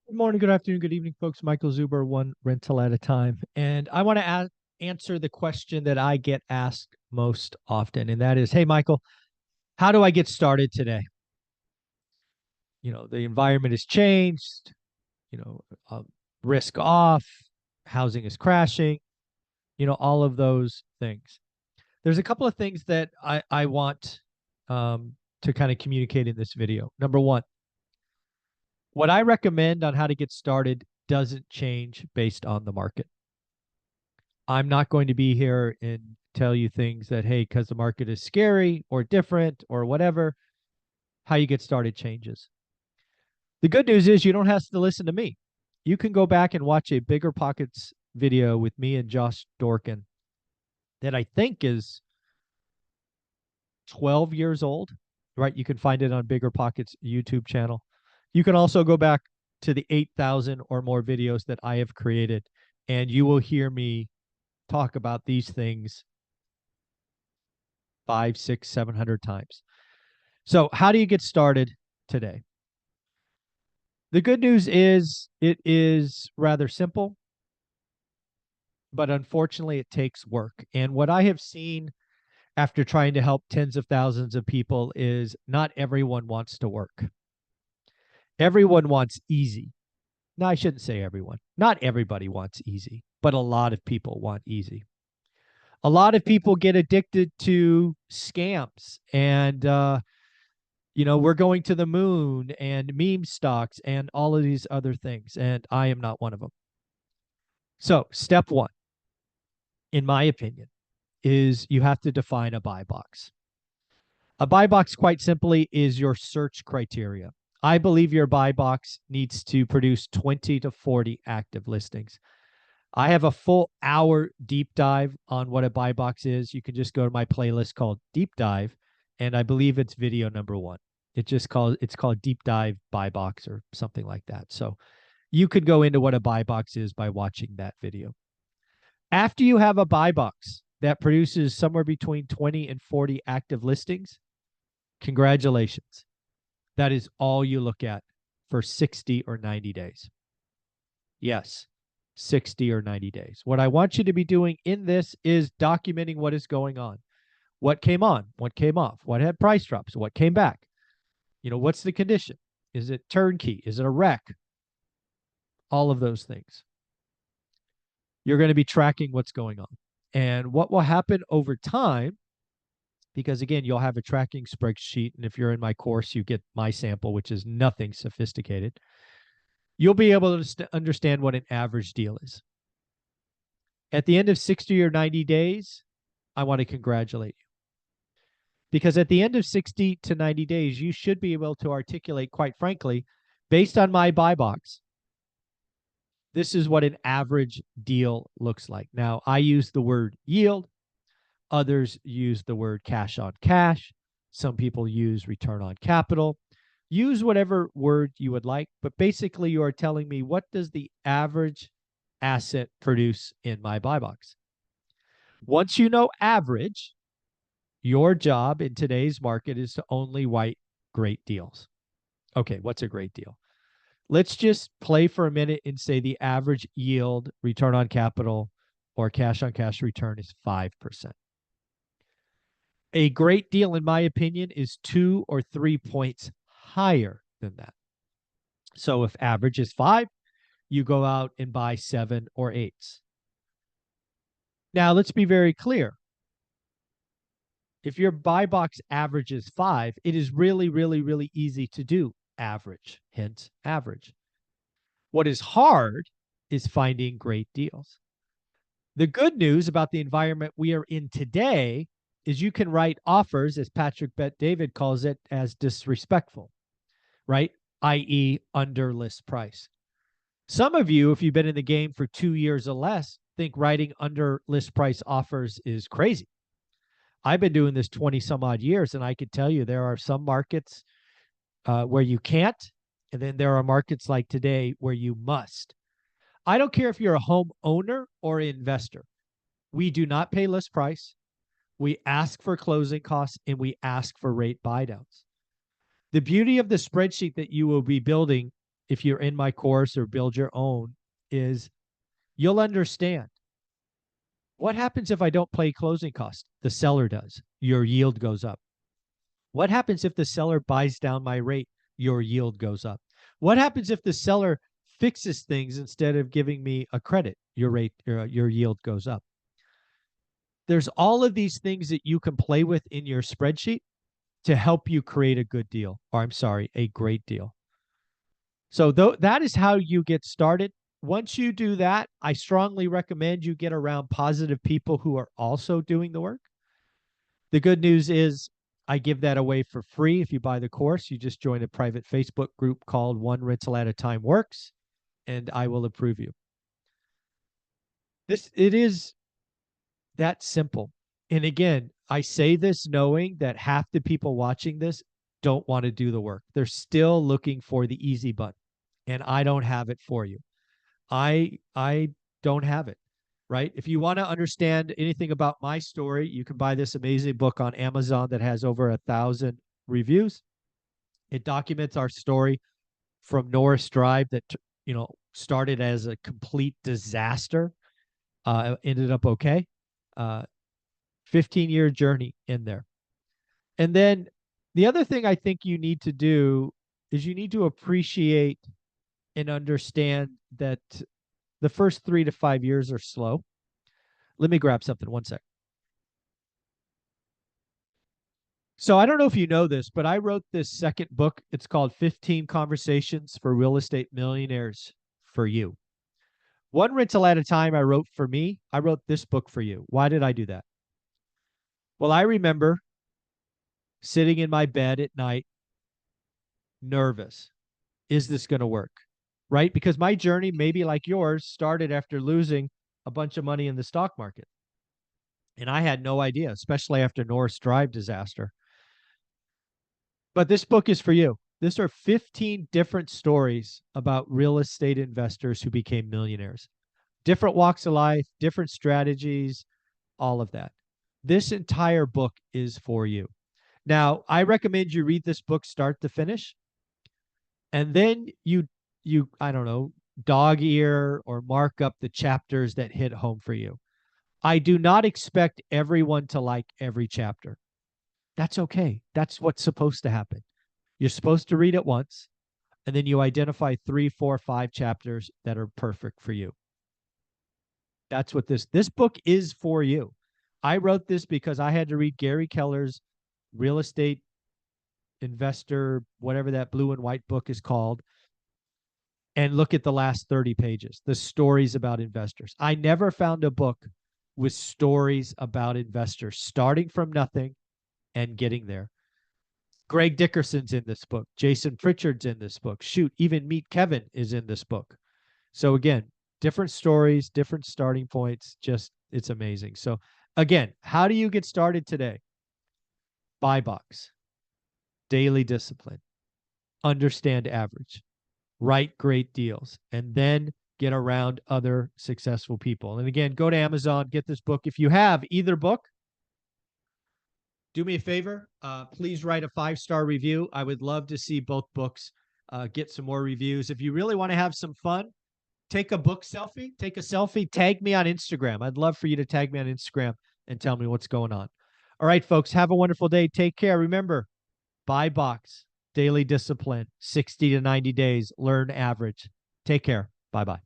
Good morning, good afternoon, good evening, folks. Michael Zuber, one rental at a time. And I want to answer the question that I get asked most often. And that is, hey, Michael, how do I get started today? The environment has changed, you know, uh, risk off, housing is crashing, all of those things. There's a couple of things that I want to kind of communicate in this video. Number one, what I recommend on how to get started doesn't change based on the market. I'm not going to be here and tell you things that, hey, because the market is scary or different or whatever, how you get started changes. The good news is you don't have to listen to me. You can go back and watch a Bigger Pockets video with me and Josh Dorkin that I think is 12 years old, right? You can find it on Bigger Pockets YouTube channel. You can also go back to the 8,000 or more videos that I have created, and you will hear me talk about these things 5, 6, 700 times. So, how do you get started today? The good news is it is rather simple, but unfortunately, it takes work. And what I have seen after trying to help tens of thousands of people is not everyone wants to work. Everyone wants easy. No, I shouldn't say everyone. Not everybody wants easy, but a lot of people want easy. A lot of people get addicted to scams and we're going to the moon and meme stocks and all of these other things. And I am not one of them. So, step one, in my opinion, is you have to define a buy box. A buy box, quite simply, is your search criteria. I believe your buy box needs to produce 20 to 40 active listings. I have a full hour deep dive on what a buy box is. You can just go to my playlist called Deep Dive, and I believe it's video number one. It's called Deep Dive Buy Box or something like that. So you could go into what a buy box is by watching that video. After you have a buy box that produces somewhere between 20 and 40 active listings, congratulations. That is all you look at for 60 or 90 days. Yes, 60 or 90 days. What I want you to be doing in this is documenting what is going on. What came on? What came off? What had price drops? What came back? What's the condition? Is it turnkey? Is it a wreck? All of those things. You're going to be tracking what's going on. And what will happen over time, because again, you'll have a tracking spreadsheet. And if you're in my course, you get my sample, which is nothing sophisticated. You'll be able to understand what an average deal is. At the end of 60 or 90 days, I want to congratulate you. Because at the end of 60 to 90 days, you should be able to articulate, quite frankly, based on my buy box, this is what an average deal looks like. Now, I use the word yield. Others use the word cash on cash. Some people use return on capital. Use whatever word you would like, but basically you are telling me, what does the average asset produce in my buy box? Once you know average, your job in today's market is to only write great deals. Okay, what's a great deal? Let's just play for a minute and say the average yield, return on capital, or cash on cash return is 5%. A great deal, in my opinion, is 2 or 3 points higher than that. So if average is 5, you go out and buy 7 or 8s. Now, let's be very clear. If your buy box average is 5, it is really, really, really easy to do average, hence average. What is hard is finding great deals. The good news about the environment we are in today is you can write offers, as Patrick Bet-David calls it, as disrespectful, right? i.e. under list price. Some of you, if you've been in the game for 2 years or less, think writing under list price offers is crazy. I've been doing this 20 some odd years, and I can tell you there are some markets where you can't, and then there are markets like today where you must. I don't care if you're a home owner or an investor. We do not pay list price. We ask for closing costs, and we ask for rate buy downs. The beauty of the spreadsheet that you will be building if you're in my course or build your own, is you'll understand what happens if I don't pay closing costs. The seller does. Your yield goes up. What happens if the seller buys down my rate? Your yield goes up. What happens if the seller fixes things instead of giving me a credit? Your yield goes up. There's all of these things that you can play with in your spreadsheet to help you create a good deal, or I'm sorry, a great deal. So that is how you get started. Once you do that, I strongly recommend you get around positive people who are also doing the work. The good news is I give that away for free. If you buy the course, you just join a private Facebook group called One Rental at a Time Works, and I will approve you. It is that simple. And again, I say this knowing that half the people watching this don't want to do the work. They're still looking for the easy button, and I don't have it for you. I don't have it, right? If you want to understand anything about my story, you can buy this amazing book on Amazon that has over 1,000 reviews. It documents our story from Norris Drive that, started as a complete disaster, ended up okay. 15-year journey in there. And then the other thing I think you need to do is you need to appreciate and understand that the first 3 to 5 years are slow. Let me grab something. One sec. So I don't know if you know this, but I wrote this second book. It's called 15 Conversations for Real Estate Millionaires for You. One rental at a time I wrote for me. I wrote this book for you. Why did I do that? Well, I remember sitting in my bed at night, nervous. Is this going to work? Right? Because my journey, maybe like yours, started after losing a bunch of money in the stock market. And I had no idea, especially after Norris Drive disaster. But this book is for you. These are 15 different stories about real estate investors who became millionaires. Different walks of life, different strategies, all of that. This entire book is for you. Now, I recommend you read this book start to finish. And then you I don't know, dog ear or mark up the chapters that hit home for you. I do not expect everyone to like every chapter. That's okay. That's what's supposed to happen. You're supposed to read it once, and then you identify 3, 4, 5 chapters that are perfect for you. That's what this book is for you. I wrote this because I had to read Gary Keller's real estate investor, whatever that blue and white book is called, and look at the last 30 pages, the stories about investors. I never found a book with stories about investors starting from nothing and getting there. Greg Dickerson's in this book. Jason Pritchard's in this book. Shoot, even Meet Kevin is in this book. So again, different stories, different starting points. Just, it's amazing. So again, how do you get started today? Buy box, daily discipline, understand average, write great deals, and then get around other successful people. And again, go to Amazon, get this book. If you have either book, do me a favor, please write a 5-star review. I would love to see both books get some more reviews. If you really want to have some fun, take a book selfie, take a selfie, tag me on Instagram. I'd love for you to tag me on Instagram and tell me what's going on. All right, folks, have a wonderful day. Take care. Remember, buy box, daily discipline, 60 to 90 days, learn average. Take care. Bye-bye.